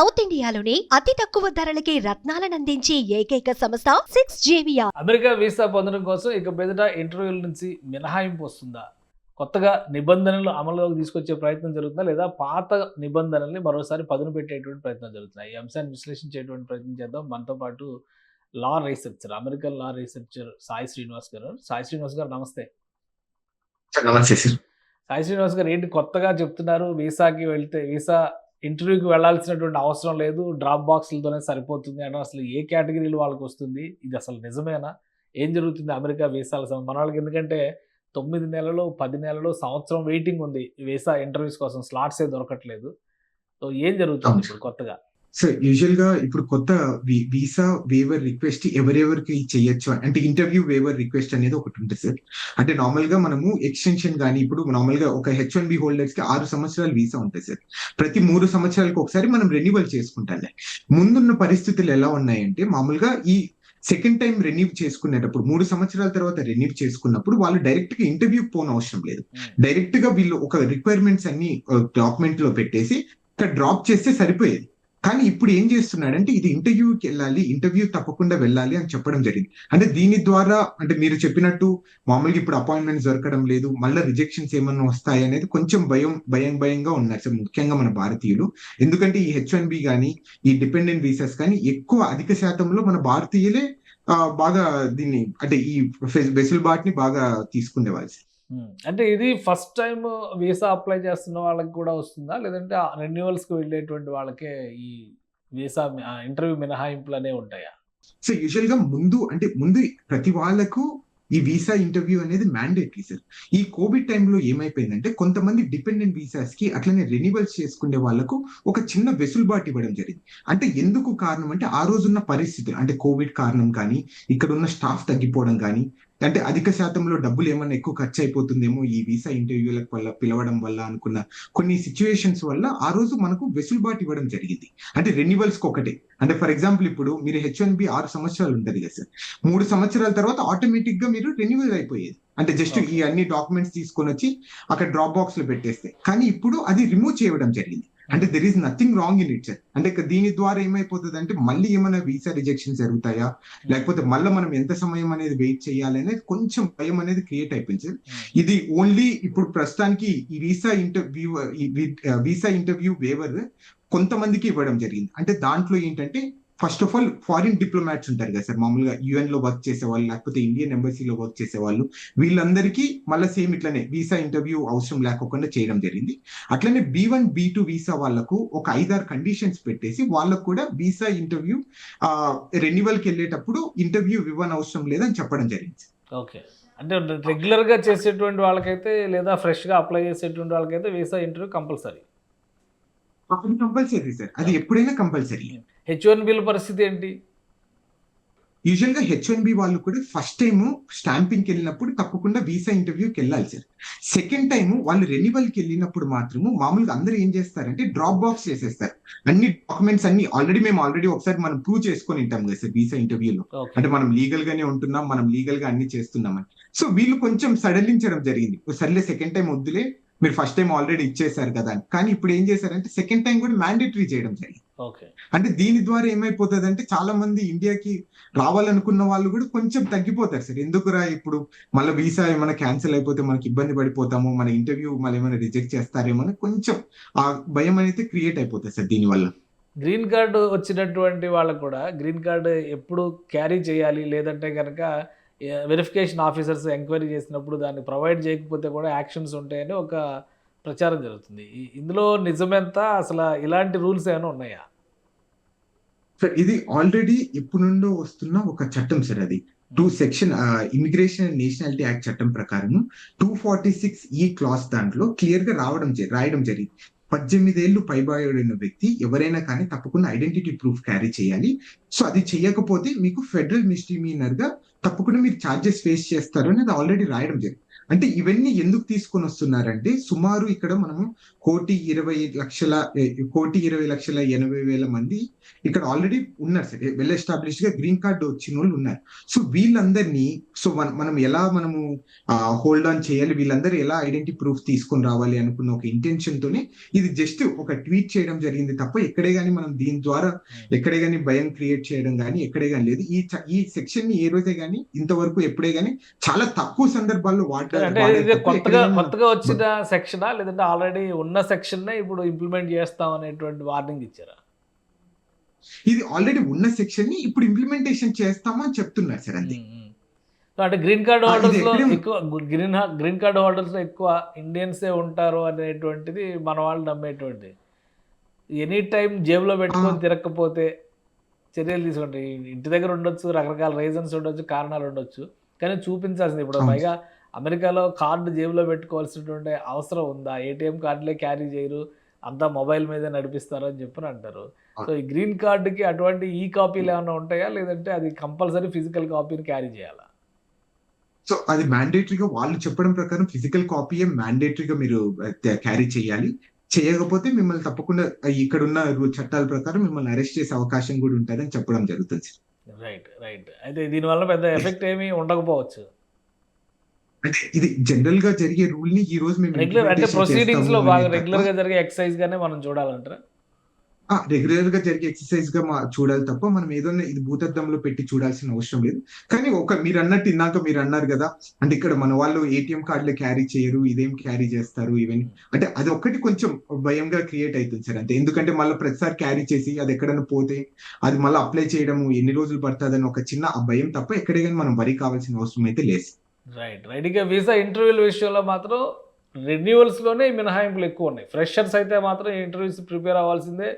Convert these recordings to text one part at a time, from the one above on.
South ఇండియాలోని అతి తక్కువ ధరలకి రత్నాలనందించే ఏకైక సంస్థ 6JVR. అమెరికా వీసా పొందడం కోసం ఇక మీదట ఇంటర్వ్యూల నుంచి మినహాయింపు వస్తుందా? కొత్తగా నిబంధనలు అమలులోకి తీసుకొచ్చే ప్రయత్నం జరుగుతుందా, లేదా పాత నిబంధనల్ని మరోసారి పదును పెట్టేటువంటి ప్రయత్నం జరుగుతున్నాయి? ఈ అంశాన్ని విశ్లేషించేటువంటి ప్రయత్నం చేద్దాం. మనతో పాటు లా రీసెర్చర్, అమెరికన్ లా రీసెర్చర్ సాయి శ్రీనివాస్ గారు. సాయి శ్రీనివాస్ గారు నమస్తే. నమస్తే సార్. సాయి శ్రీనివాస్ గారు, ఏంటి కొత్తగా చెప్తున్నారు? వీసా ఇంటర్వ్యూకి వెళ్ళాల్సినటువంటి అవసరం లేదు, డ్రాప్ బాక్స్లతోనే సరిపోతుంది అంటే అసలు ఏ కేటగిరీలు వాళ్ళకి వస్తుంది? ఇది అసలు నిజమేనా? ఏం జరుగుతుంది అమెరికా వీసాల మన వాళ్ళకి? ఎందుకంటే 9 నెలలు, 10 నెలలు, సంవత్సరం వెయిటింగ్ ఉంది వీసా ఇంటర్వ్యూస్ కోసం, స్లాట్సే దొరకట్లేదు. సో ఏం జరుగుతుంది ఇప్పుడు కొత్తగా? సార్ యూజువల్ గా ఇప్పుడు కొత్త వీసా వేవర్ రిక్వెస్ట్ ఎవరెవరికి చేయొచ్చు అంటే ఇంటర్వ్యూ వేవర్ రిక్వెస్ట్ అనేది ఒకటి ఉంటుంది సార్. అంటే నార్మల్ గా మనము ఎక్స్టెన్షన్ కానీ ఇప్పుడు నార్మల్ గా ఒక H1B హోల్డర్స్ కి 6 సంవత్సరాల వీసా ఉంటుంది సార్. ప్రతి 3 సంవత్సరాలకు ఒకసారి మనం రెన్యువల్ చేసుకుంటాం. ముందున్న పరిస్థితులు ఎలా ఉన్నాయంటే మామూలుగా ఈ సెకండ్ టైం రెన్యూ చేసుకునేటప్పుడు 3 సంవత్సరాల తర్వాత రెన్యూ చేసుకున్నప్పుడు వాళ్ళు డైరెక్ట్ గా ఇంటర్వ్యూ పోన అవసరం లేదు. డైరెక్ట్ గా వీళ్ళు ఒక రిక్వైర్మెంట్స్ అన్ని డాక్యుమెంట్ లో పెట్టేసి డ్రాప్ చేస్తే సరిపోయేది. కానీ ఇప్పుడు ఏం చేస్తున్నాడంటే ఇది ఇంటర్వ్యూకి వెళ్ళాలి, ఇంటర్వ్యూ తప్పకుండా వెళ్ళాలి అని చెప్పడం జరిగింది. అంటే దీని ద్వారా అంటే మీరు చెప్పినట్టు మామూలుగా ఇప్పుడు అపాయింట్మెంట్స్ దొరకడం లేదు, మళ్ళీ రిజెక్షన్స్ ఏమన్నా వస్తాయి అనేది కొంచెం భయంగా ఉన్నారు సార్, ముఖ్యంగా మన భారతీయులు. ఎందుకంటే ఈ H1B కానీ ఈ డిపెండెంట్ వీసాస్ కానీ ఎక్కువ అధిక శాతంలో మన భారతీయులే బాగా దీన్ని అంటే ఈ వెసులుబాటుని బాగా తీసుకునేవాళ్ళు. అంటే ఇది ఫస్ట్ టైం వీసా అప్లై చేస్తున్న వాళ్ళకి కూడా వస్తుందా, లేదంటే రెన్యువల్స్కి వెళ్ళేటువంటి వాళ్ళకే ఈ వీసా ఇంటర్వ్యూ మినహాయింపులు అనేవి ఉంటాయా? సో యూజువల్ గా ముందు ప్రతి వాళ్ళకు ఈ వీసా ఇంటర్వ్యూ అనేది మ్యాండేటరీ సార్. ఈ కోవిడ్ టైంలో ఏమైపోయిందంటే కొంతమంది డిపెండెంట్ వీసాస్ కి అట్లనే రెన్యువల్స్ చేసుకునే వాళ్ళకు ఒక చిన్న వెసులుబాటు ఇవ్వడం జరిగింది. అంటే ఎందుకు కారణం అంటే ఆ రోజున్న పరిస్థితులు అంటే కోవిడ్ కారణం కానీ, ఇక్కడ ఉన్న స్టాఫ్ తగ్గిపోవడం కానీ, అంటే అధిక శాతంలో డబ్బులు ఏమన్నా ఎక్కువ ఖర్చు అయిపోతుందేమో ఈ వీసా ఇంటర్వ్యూలకు వల్ల పిలవడం వల్ల అనుకున్న కొన్ని సిచ్యువేషన్స్ వల్ల ఆ రోజు మనకు వెసులుబాటు ఇవ్వడం జరిగింది. అంటే రెన్యువల్స్ కి ఒకటే. అంటే ఫర్ ఎగ్జాంపుల్ ఇప్పుడు మీరు H1B 6 సంవత్సరాలు ఉంటుంది కదా సార్, 3 సంవత్సరాల తర్వాత ఆటోమేటిక్ గా మీరు రెన్యువల్ అయిపోయేది. అంటే జస్ట్ ఈ అన్ని డాక్యుమెంట్స్ తీసుకొని వచ్చి అక్కడ డ్రాప్ బాక్స్ లో పెట్టేస్తే. కానీ ఇప్పుడు అది రిమూవ్ చేయడం జరిగింది. అంటే there is nothing wrong in it sir. అంటే దీని ద్వారా ఏమైపోతుంది అంటే మళ్ళీ ఏమైనా వీసా రిజెక్షన్స్ జరుగుతాయా, లేకపోతే మళ్ళీ మనం ఎంత సమయం అనేది వెయిట్ చేయాలి అనేది కొంచెం భయం అనేది క్రియేట్ అయిపోయింది సార్. ఇది ఓన్లీ ఇప్పుడు ప్రస్తుతానికి ఈ వీసా ఇంటర్వ్యూ వేవర్ కొంతమందికి ఇవ్వడం జరిగింది. అంటే దాంట్లో ఏంటంటే first of all foreign diplomats ఉంటారు కదా సార్, మామూలుగా UN లో వర్క్ చేసేవాళ్ళు లేకపోతే ఇండియన్ ఎంబసీలో వర్క్ చేసేవాళ్ళు, వీళ్ళందరికీ మళ్ళీ సేమ్ ఇట్లనే వీసా ఇంటర్వ్యూ అవసరం లేకుండా చేయడం జరిగింది. అట్లనే B1, B2 వీసా వాళ్ళకు ఒక 5-6 కండిషన్స్ పెట్టేసి వాళ్ళకు కూడా వీసా ఇంటర్వ్యూ రెన్యువల్కి వెళ్ళేటప్పుడు ఇంటర్వ్యూ ఇవ్వని అవసరం లేదని చెప్పడం జరిగింది. ఓకే, అంటే రెగ్యులర్ గా చేసేటువంటి వాళ్ళకైతే లేదా ఫ్రెష్ గా అప్లై చేసేటువంటి వాళ్ళకైతే వీసా ఇంటర్వ్యూ కంపల్సరీ సార్, అది ఎప్పుడైనా కంపల్సరీ. H1Bల పరిస్థితి ఏంటి? యూజువల్ గా H1B వాళ్ళు కూడా ఫస్ట్ టైం స్టాంపింగ్కి వెళ్ళినప్పుడు తప్పకుండా వీసా ఇంటర్వ్యూకి వెళ్ళాలి సార్. సెకండ్ టైం వాళ్ళు రెన్యువల్కి వెళ్ళినప్పుడు మాత్రము మామూలుగా అందరూ ఏం చేస్తారంటే డ్రాప్ బాక్స్ చేసేస్తారు. అన్ని డాక్యుమెంట్స్ అన్ని ఆల్రెడీ ఒకసారి మనం ప్రూవ్ చేసుకొని ఉంటాం కదా సార్ వీసా ఇంటర్వ్యూలో. అంటే మనం లీగల్ గానే ఉంటున్నాం, మనం లీగల్ గా అన్ని చేస్తున్నామని. సో వీళ్ళు కొంచెం సడలించడం జరిగింది. సర్లే సెకండ్ టైం వద్దులే, మీరు ఫస్ట్ టైం ఆల్రెడీ ఇచ్చేసారు కదా అని. కానీ ఇప్పుడు ఏం చేశారంటే సెకండ్ టైం కూడా మ్యాండేటరీ చేయడం జరిగింది. అంటే దీని ద్వారా ఏమైపోతుంది అంటే చాలా మంది ఇండియాకి రావాలనుకున్న వాళ్ళు కూడా కొంచెం తగ్గిపోతారు సార్. ఎందుకురా ఇప్పుడు మళ్ళీ వీసా ఏమైనా క్యాన్సిల్ అయిపోతే మనకి ఇబ్బంది పడిపోతాము, మన ఇంటర్వ్యూ మళ్ళీ ఏమైనా రిజెక్ట్ చేస్తారేమో అని కొంచెం ఆ భయం అనేది క్రియేట్ అయిపోతుంది సార్ దీనివల్ల. గ్రీన్ కార్డు వచ్చినటువంటి వాళ్ళకు కూడా గ్రీన్ కార్డు ఎప్పుడు క్యారీ చేయాలి, లేదంటే కనుక వెరిఫికేషన్ ఆఫీసర్స్ ఎంక్వైరీ చేసినప్పుడు దాన్ని ప్రొవైడ్ చేయకపోతే కూడా యాక్షన్స్ ఉంటాయని ఒక ప్రచారం జరుగుతుంది. ఇందులో నిజమెంత? అసలు ఇలాంటి రూల్స్ ఏమైనా ఉన్నాయా? సార్ ఇది ఆల్రెడీ ఎప్పటి నుండో వస్తున్న ఒక చట్టం సార్. అది section immigration and nationality act చట్టం ప్రకారం 246E క్లాస్ దాంట్లో క్లియర్ గా రాయడం జరిగింది. 18 ఏళ్ళు పైబడిన వ్యక్తి ఎవరైనా కానీ తప్పకుండా ఐడెంటిటీ ప్రూఫ్ క్యారీ చేయాలి. సో అది చేయకపోతే మీకు ఫెడరల్ మిస్డిమీనర్ గా తప్పకుండా మీరు ఛార్జెస్ ఫేస్ చేస్తారు అనేది ఆల్రెడీ రాయడం జరిగింది. అంటే ఇవన్నీ ఎందుకు తీసుకొని వస్తున్నారంటే సుమారు ఇక్కడ మనము 1,20,80,000 మంది ఇక్కడ ఆల్రెడీ ఉన్నారు సార్, వెల్ ఎస్టాబ్లిష్డ్ గా గ్రీన్ కార్డు వచ్చిన వాళ్ళు ఉన్నారు. సో వీళ్ళందరినీ మనం ఎలా మనము హోల్డ్ ఆన్ చేయాలి, వీళ్ళందరూ ఎలా ఐడెంటిటీ ప్రూఫ్ తీసుకొని రావాలి అనుకున్న ఒక ఇంటెన్షన్ తోనే ఇది జస్ట్ ఒక ట్వీట్ చేయడం జరిగింది తప్ప ఎక్కడే గానీ మనం దీని ద్వారా ఎక్కడే గానీ భయం క్రియేట్ చేయడం కానీ ఎక్కడే గానీ లేదు. ఈ సెక్షన్ ని ఏ రోజే గానీ ఇంతవరకు ఎప్పుడే గానీ చాలా తక్కువ సందర్భాల్లో అంటే ఇది కొత్తగా వచ్చిన సెక్షనా లేదంటే ఆల్రెడీ ఉన్న సెక్షన్ ఇప్పుడు ఇంప్లిమెంట్ చేస్తాం అనేటువంటి వార్నింగ్ ఇచ్చారా? ఇది ఆల్రెడీ ఉన్న సెక్షన్ ని ఇప్పుడు ఇంప్లిమెంటేషన్ చేస్తామా అని చెప్తున్నారు సార్. అంతే. అంటే గ్రీన్ కార్డ్ హోల్డర్స్ లో ఎక్కువ గ్రీన్ కార్డ్ హోల్డర్స్ లో ఎక్కువ ఇండియన్సే ఉంటారు అనేటువంటిది మన వాళ్ళు నమ్మేటువంటి. ఎనీ టైం జేబులో పెట్టుకొని తిరగకపోతే చర్యలు తీసుకుంటే ఇంటి దగ్గర ఉండొచ్చు, రకరకాల రీజన్స్ ఉండొచ్చు, కారణాలు ఉండొచ్చు, కానీ చూపించాల్సింది. ఇప్పుడు పైగా అమెరికాలో కార్డు జేబులో పెట్టుకోవాల్సినటువంటి అవసరం ఉందా? ఏటీఎం కార్డులే క్యారీ చేయరు, అంతా మొబైల్ మీదే నడిపిస్తారు అని చెప్పని అంటారు. సో ఈ గ్రీన్ కార్డుకి అటువంటి ఈ కాపీలు ఏమైనా ఉంటాయా, లేదంటే అది కంపల్సరీ ఫిజికల్ కాపీని క్యారీ చేయాలా? సో అది మ్యాండేటరీగా వాళ్ళు చెప్పడం ప్రకారం ఫిజికల్ కాపీయే మ్యాండేటరీగా మీరు క్యారీ చేయాలి. చేయకపోతే మిమ్మల్ని తప్పకుండా ఇక్కడ ఉన్న చట్టాల ప్రకారం మిమ్మల్ని అరెస్ట్ చేసే అవకాశం కూడా ఉంటుందని చెప్పడం జరుగుతుంది. రైట్. అయితే దీనివల్ల పెద్ద ఎఫెక్ట్ ఏమీ ఉండకపోవచ్చు. అంటే ఇది జనరల్ గా జరిగే రూల్ ని ఈ రోజు మేము రెగ్యులర్ అంటే ప్రొసీడింగ్స్ లో బాగా రెగ్యులర్ గా జరిగే ఎక్సర్సైజ్ గానే మనం చూడాలంటారా? రెగ్యులర్ గా జరిగే ఎక్సర్సైజ్ గా చూడాలి తప్ప మనం ఏదైనా ఇది భూతద్దంలో పెట్టి చూడాల్సిన అవసరం లేదు. కానీ మీరు అన్నట్టు ఇందాక మీరు అన్నారు కదా, అంటే ఇక్కడ మన వాళ్ళు ఏటీఎం కార్డులు క్యారీ చేయరు, ఇదేం క్యారీ చేస్తారు ఇవన్నీ, అంటే అది ఒక్కటి కొంచెం భయంగా క్రియేట్ అవుతుంది సార్. అంతే. ఎందుకంటే మళ్ళీ ప్రతిసారి క్యారీ చేసి అది ఎక్కడైనా పోతే అది మళ్ళీ అప్లై చేయడం ఎన్ని రోజులు పడుతుందని ఒక చిన్న భయం తప్ప ఎక్కడే కానీ మనం వరి కావాల్సిన అవసరం అయితే లేదు. రైట్. ఇక వీసా ఇంటర్వ్యూల విషయంలో మాత్రం రెన్యూవల్స్లోనే మినహాయింపులు ఎక్కువ ఉన్నాయి. ఫ్రెషర్స్ అయితే మాత్రం ఇంటర్వ్యూస్ ప్రిపేర్ అవ్వాల్సిందే,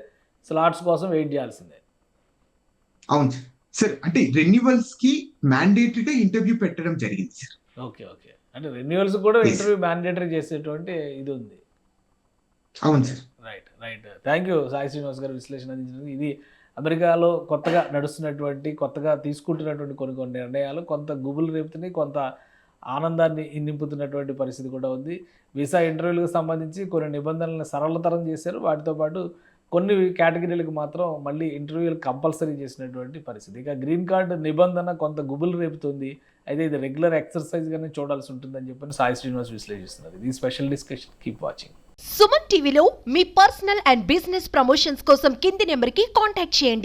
స్లాట్స్ కోసం వెయిట్ చేయాల్సిందే. అవును సార్. అంటే రెన్యువల్స్ కి మ్యాండేటరీగా ఇంటర్వ్యూ పెట్టడం జరిగింది సార్. ఓకే. అంటే రెన్యువల్స్ కూడా ఇంటర్వ్యూ మ్యాండేటరీ చేసేటువంటి ఇది ఉంది. అవును sir. Right. Thank you Sai Srinivas గారు విశ్లేషణ అందించినందుకు. ఇది అమెరికాలో కొత్తగా నడుస్తున్నటువంటి, కొత్తగా తీసుకుంటున్నటువంటి కొన్ని నిర్ణయాలు కొంత గుబులు రేపుతున్నాయి, కొంత ఆనందాన్ని నింపుతున్నటువంటి పరిస్థితి కూడా ఉంది. వీసా ఇంటర్వ్యూలకు సంబంధించి కొన్ని నిబంధనలను సరళతరం చేశారు. వాటితో పాటు కొన్ని కేటగిరీలకు మాత్రం మళ్ళీ ఇంటర్వ్యూలు కంపల్సరీ చేసినటువంటి పరిస్థితి. ఇక గ్రీన్ కార్డు నిబంధన కొంత గుబులు రేపుతుంది. అయితే ఇది రెగ్యులర్ ఎక్సర్సైజ్గానే చూడాల్సి ఉంటుందని చెప్పని సాయి శ్రీనివాస్ విశ్లేషిస్తున్నారు. ఇది special discussion. Keep watching. Suman టీవీలో మీ పర్సనల్ అండ్ బిజినెస్ ప్రమోషన్స్ కోసం కింది నెంబర్కి కాంటాక్ట్ చేయండి.